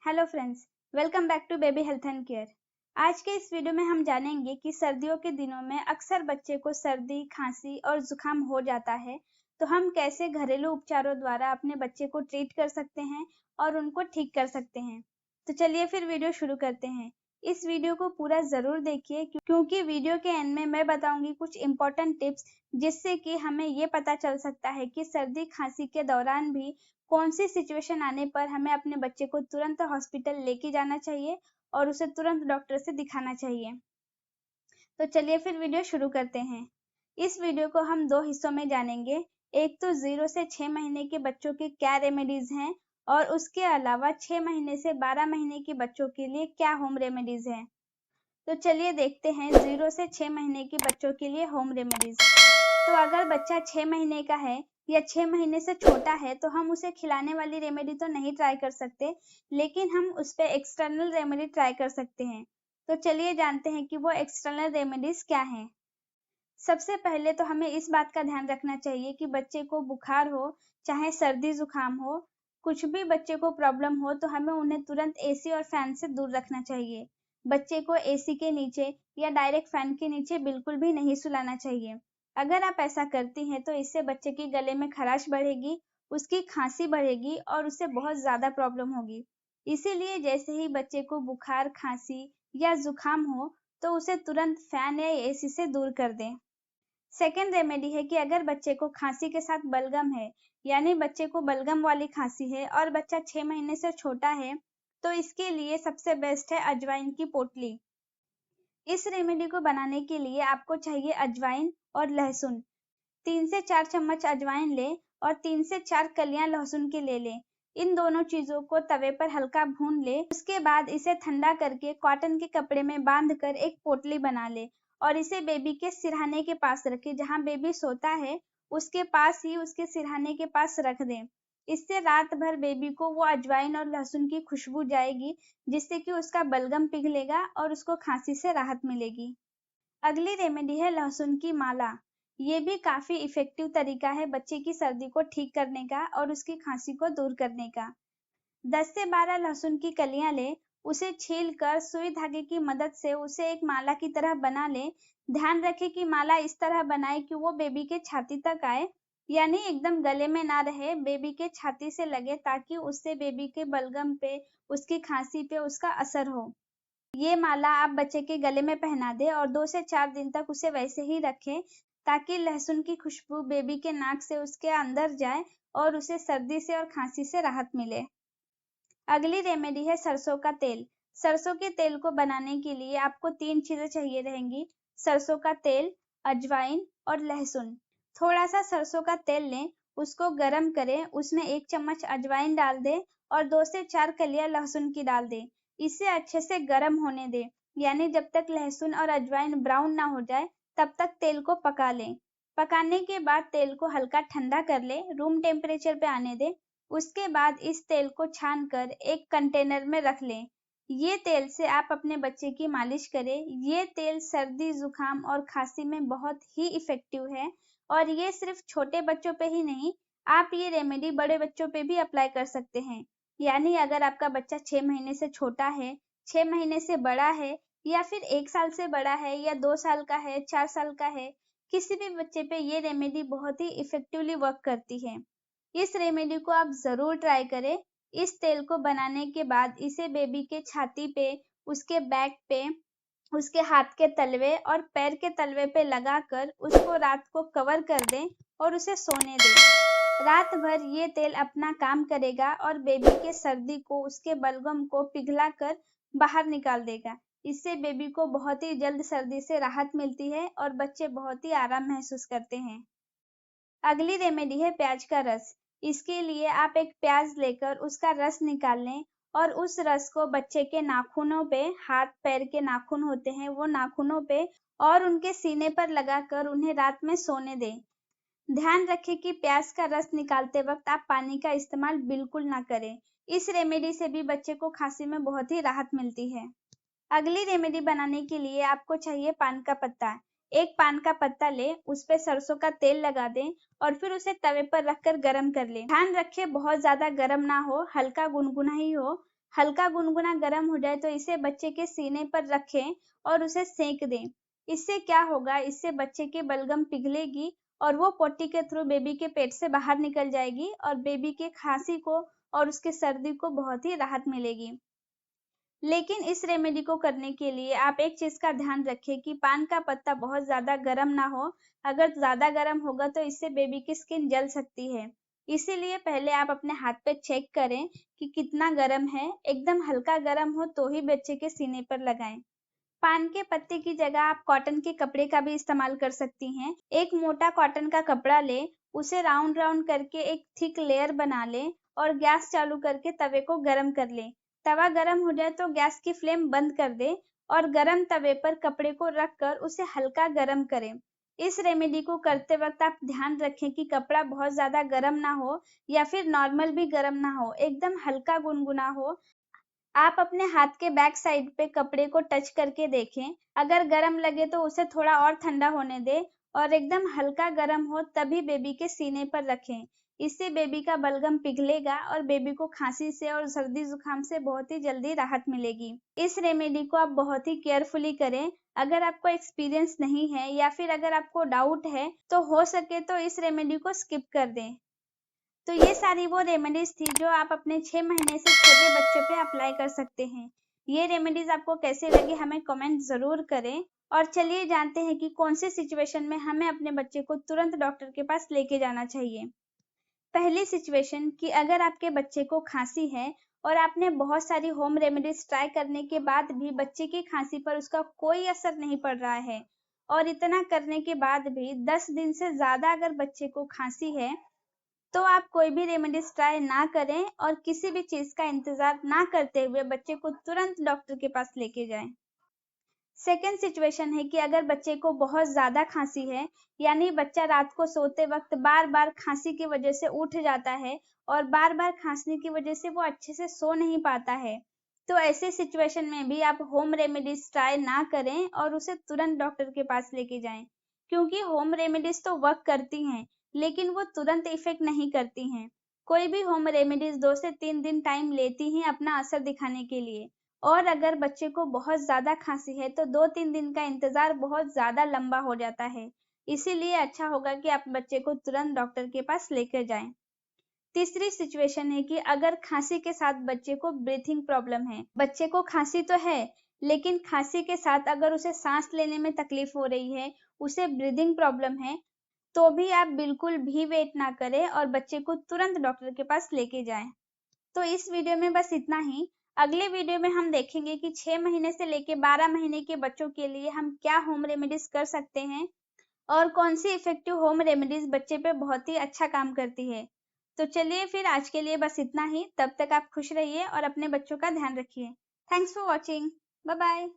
Hello friends, welcome back to baby health and care. आज के इस वीडियो में हम जानेंगे कि सर्दियों के दिनों में अक्सर बच्चे को सर्दी, खांसी और जुकाम हो जाता है, तो हम कैसे घरेलू उपचारों द्वारा अपने बच्चे को ट्रीट कर सकते हैं और उनको ठीक कर सकते हैं। तो चलिए फिर वीडियो शुरू करते हैं। इस वीडियो को पूरा जरूर देखिए क्योंकि वीडियो के एंड में मैं बताऊंगी कुछ इंपॉर्टेंट टिप्स जिससे कि हमें ये पता चल सकता है कि सर्दी खांसी के दौरान भी कौन सी सिचुएशन आने पर हमें अपने बच्चे को तुरंत हॉस्पिटल लेके जाना चाहिए और उसे तुरंत डॉक्टर से दिखाना चाहिए। तो चलिए फिर वीडियो शुरू करते हैं। इस वीडियो को हम दो हिस्सों में जानेंगे। एक तो 0 से 6 महीने के बच्चों के क्या रेमेडीज हैं और उसके अलावा 6 महीने से 12 महीने के बच्चों के लिए क्या होम रेमेडीज हैं। तो चलिए देखते हैं 0 से 6 महीने के बच्चों के लिए होम रेमेडीज। तो अगर बच्चा 6 महीने का है या 6 महीने से छोटा है तो हम उसे खिलाने वाली रेमेडी तो नहीं ट्राई कर सकते, लेकिन हम उस पे एक्सटर्नल रेमेडी ट्राई कर सकते हैं। तो चलिए जानते हैं कि वो एक्सटर्नल रेमेडीज क्या हैं। सबसे पहले तो हमें इस बात का ध्यान रखना चाहिए कि बच्चे को बुखार हो, चाहे सर्दी जुकाम हो, कुछ भी बच्चे को प्रॉब्लम हो तो हमें उन्हें तुरंत एसी और फैन से दूर रखना चाहिए। बच्चे को एसी के नीचे या डायरेक्ट फैन के नीचे बिल्कुल भी नहीं सुलाना चाहिए। अगर आप ऐसा करती हैं तो इससे बच्चे के गले में खराश बढ़ेगी, उसकी खांसी बढ़ेगी और उससे बहुत ज्यादा प्रॉब्लम होगी। इसीलिए जैसे ही बच्चे को बुखार, खांसी या जुकाम हो तो उसे तुरंत फैन या एसी से दूर कर दें। सेकेंड रेमेडी है कि अगर बच्चे को खांसी के साथ बलगम है, यानी बच्चे को बलगम वाली खांसी है और बच्चा 6 महीने से छोटा है, तो इसके लिए सबसे बेस्ट है अजवाइन की पोटली। इस रेमेडी को बनाने के लिए आपको चाहिए अजवाइन और लहसुन। 3 से 4 चम्मच अजवाइन लें और 3 से 4 कलियां लहसुन की ले लें। इन दोनों चीजों को तवे पर हल्का भून ले। उसके बाद इसे ठंडा करके कॉटन के कपड़े में बांधकर एक पोटली बना ले और इसे बेबी के सिरहाने के पास रखें। जहां बेबी सोता है उसके पास ही उसके सिरहाने के पास रख दें। इससे रात भर बेबी को वो अजवाइन और लहसुन की खुशबू जाएगी, जिससे कि उसका बलगम पिघलेगा और उसको खांसी से राहत मिलेगी। अगली रेमेडी है लहसुन की माला। ये भी काफी इफेक्टिव तरीका है बच्चे की सर्दी को ठीक करने का और उसकी खांसी को दूर करने का। 10 से 12 लहसुन की कलियां लें, उसे छील कर सुई धागे की मदद से उसे एक माला की तरह बना लें। ध्यान रखें कि माला इस तरह बनाए कि वो बेबी के छाती तक आए, यानी एकदम गले में ना रहे, बेबी के छाती से लगे, ताकि उससे बेबी के बलगम पे, उसकी खांसी पे उसका असर हो। ये माला आप बच्चे के गले में पहना दें और 2 से 4 दिन तक उसे वैसे ही रखें, ताकि लहसुन की खुशबू बेबी के नाक से उसके अंदर जाए और उसे सर्दी से और खांसी से राहत मिले। अगली रेमेडी है सरसों का तेल। सरसों के तेल को बनाने के लिए आपको 3 चीजें चाहिए रहेंगी: सरसों का तेल, अजवाइन और लहसुन। थोड़ा सा सरसों का तेल लें, उसको गरम करें, उसमें 1 चम्मच अजवाइन डाल दें और 2 से 4 कलियां लहसुन की डाल दें। इसे अच्छे से गरम होने दें, यानी जब तक लहसुन और अजवाइन ब्राउन ना हो जाए तब तक तेल को पका लें। पकाने के बाद तेल को हल्का ठंडा कर लें, रूम टेम्परेचर पे आने दें। उसके बाद इस तेल को छानकर एक कंटेनर में रख लें। ये तेल से आप अपने बच्चे की मालिश करें। ये तेल सर्दी, जुकाम और खांसी में बहुत ही इफेक्टिव है और ये सिर्फ छोटे बच्चों पे ही नहीं, आप ये रेमेडी बड़े बच्चों पे भी अप्लाई कर सकते हैं। यानी अगर आपका बच्चा 6 महीने से छोटा है, 6 महीने से बड़ा है या फिर 1 साल से बड़ा है या 2 साल का है, 4 साल का है, किसी भी बच्चे पे ये रेमेडी बहुत ही इफेक्टिवली वर्क करती है। इस रेमेडी को आप जरूर ट्राई करें। इस तेल को बनाने के बाद इसे बेबी के छाती पे, उसके बैक पे, उसके हाथ के तलवे और पैर के तलवे पे लगाकर उसको रात को कवर कर दें और उसे सोने दें। रात भर ये तेल अपना काम करेगा और बेबी के सर्दी को, उसके बलगम को पिघला कर बाहर निकाल देगा। इससे बेबी को बहुत ही जल्द सर्दी से राहत मिलती है और बच्चे बहुत ही आराम महसूस करते हैं। अगली रेमेडी है प्याज का रस। इसके लिए आप एक प्याज लेकर उसका रस निकाल लें और उस रस को बच्चे के नाखूनों पे, हाथ पैर के नाखून होते हैं वो नाखूनों पे और उनके सीने पर लगाकर उन्हें रात में सोने दें। ध्यान रखें कि प्याज का रस निकालते वक्त आप पानी का इस्तेमाल बिल्कुल ना करें। इस रेमेडी से भी बच्चे को खांसी में बहुत ही राहत मिलती है। अगली रेमेडी बनाने के लिए आपको चाहिए पान का पत्ता। एक पान का पत्ता ले, उस पे सरसों का तेल लगा दें और फिर उसे तवे पर रखकर गरम कर लें। ध्यान रखें बहुत ज्यादा गरम ना हो, हल्का गुनगुना ही हो। हल्का गुनगुना गर्म हो जाए तो इसे बच्चे के सीने पर रखें और उसे सेंक दें। इससे क्या होगा, इससे बच्चे की बलगम पिघलेगी और वो पोटी के थ्रू बेबी के पेट से बाहर निकल जाएगी और बेबी के खांसी को और उसके सर्दी को बहुत ही राहत मिलेगी। लेकिन इस रेमेडी को करने के लिए आप एक चीज का ध्यान रखें कि पान का पत्ता बहुत ज्यादा गर्म ना हो। अगर ज्यादा गर्म होगा तो इससे बेबी की स्किन जल सकती है। इसीलिए पहले आप अपने हाथ पे चेक करें कि कितना गर्म है। एकदम हल्का गर्म हो तो ही बच्चे के सीने पर लगाएं। पान के पत्ते की जगह आप कॉटन के कपड़े का भी इस्तेमाल कर सकती हैं। एक मोटा कॉटन का कपड़ा ले, उसे राउंड राउंड करके एक थिक लेयर बना ले और गैस चालू करके तवे को गरम कर ले। तवा गरम हो जाए तो गैस की फ्लेम बंद कर दे और गरम तवे पर कपड़े को रखकर उसे हल्का गरम करें। इस रेमेडी को करते वक्त आप ध्यान रखें कि कपड़ा बहुत ज्यादा गर्म ना हो या फिर नॉर्मल भी गर्म ना हो, एकदम हल्का गुनगुना हो। आप अपने हाथ के बैक साइड पे कपड़े को टच करके देखें। अगर गर्म लगे तो उसे थोड़ा और ठंडा होने दें और एकदम हल्का गर्म हो तभी बेबी के सीने पर रखें। इससे बेबी का बलगम पिघलेगा और बेबी को खांसी से और सर्दी जुकाम से बहुत ही जल्दी राहत मिलेगी। इस रेमेडी को आप बहुत ही केयरफुली करें। अगर आपको एक्सपीरियंस नहीं है या फिर अगर आपको डाउट है तो हो सके तो इस रेमेडी को स्किप कर दें। तो ये सारी वो रेमेडीज थी जो आप अपने 6 महीने से छोटे बच्चों पे अप्लाई कर सकते हैं। ये रेमेडीज आपको कैसे लगी हमें कमेंट जरूर करें। और चलिए जानते हैं कि कौन सी सिचुएशन में हमें अपने बच्चे को तुरंत डॉक्टर के पास लेके जाना चाहिए। पहली सिचुएशन कि अगर आपके बच्चे को खांसी है और आपने बहुत सारी होम रेमेडीज ट्राई करने के बाद भी बच्चे की खांसी पर उसका कोई असर नहीं पड़ रहा है और इतना करने के बाद भी 10 दिन से ज्यादा अगर बच्चे को खांसी है तो आप कोई भी रेमेडीज ट्राई ना करें और किसी भी चीज का इंतजार ना करते हुए बच्चे को तुरंत डॉक्टर के पास लेके जाएं। सेकेंड सिचुएशन है कि अगर बच्चे को बहुत ज्यादा खांसी है, यानी बच्चा रात को सोते वक्त बार बार खांसी की वजह से उठ जाता है और बार बार खांसने की वजह से वो अच्छे से सो नहीं पाता है, तो ऐसे सिचुएशन में भी आप होम रेमेडीज ट्राई ना करें और उसे तुरंत डॉक्टर के पास लेके जाएं। क्योंकि होम रेमेडीज तो वर्क करती हैं लेकिन वो तुरंत इफेक्ट नहीं करती हैं। कोई भी होम रेमेडीज 2 से 3 दिन टाइम लेती हैं अपना असर दिखाने के लिए। और अगर बच्चे को बहुत ज्यादा खांसी है तो 2-3 दिन का इंतजार बहुत ज्यादा लंबा हो जाता है। इसीलिए अच्छा होगा कि आप बच्चे को तुरंत डॉक्टर के पास लेकर जाएं। तीसरी सिचुएशन है कि अगर खांसी के साथ बच्चे को ब्रीथिंग प्रॉब्लम है, बच्चे को खांसी तो है लेकिन खांसी के साथ अगर उसे सांस लेने में तकलीफ हो रही है, उसे ब्रीदिंग प्रॉब्लम है, तो भी आप बिल्कुल भी वेट ना करें और बच्चे को तुरंत डॉक्टर के पास लेके जाएं। तो इस वीडियो में बस इतना ही। अगले वीडियो में हम देखेंगे कि 6 महीने से लेके 12 महीने के बच्चों के लिए हम क्या होम रेमेडीज कर सकते हैं और कौन सी इफेक्टिव होम रेमेडीज बच्चे पे बहुत ही अच्छा काम करती है। तो चलिए फिर आज के लिए बस इतना ही। तब तक आप खुश रहिए और अपने बच्चों का ध्यान रखिए। Thanks for watching. Bye bye.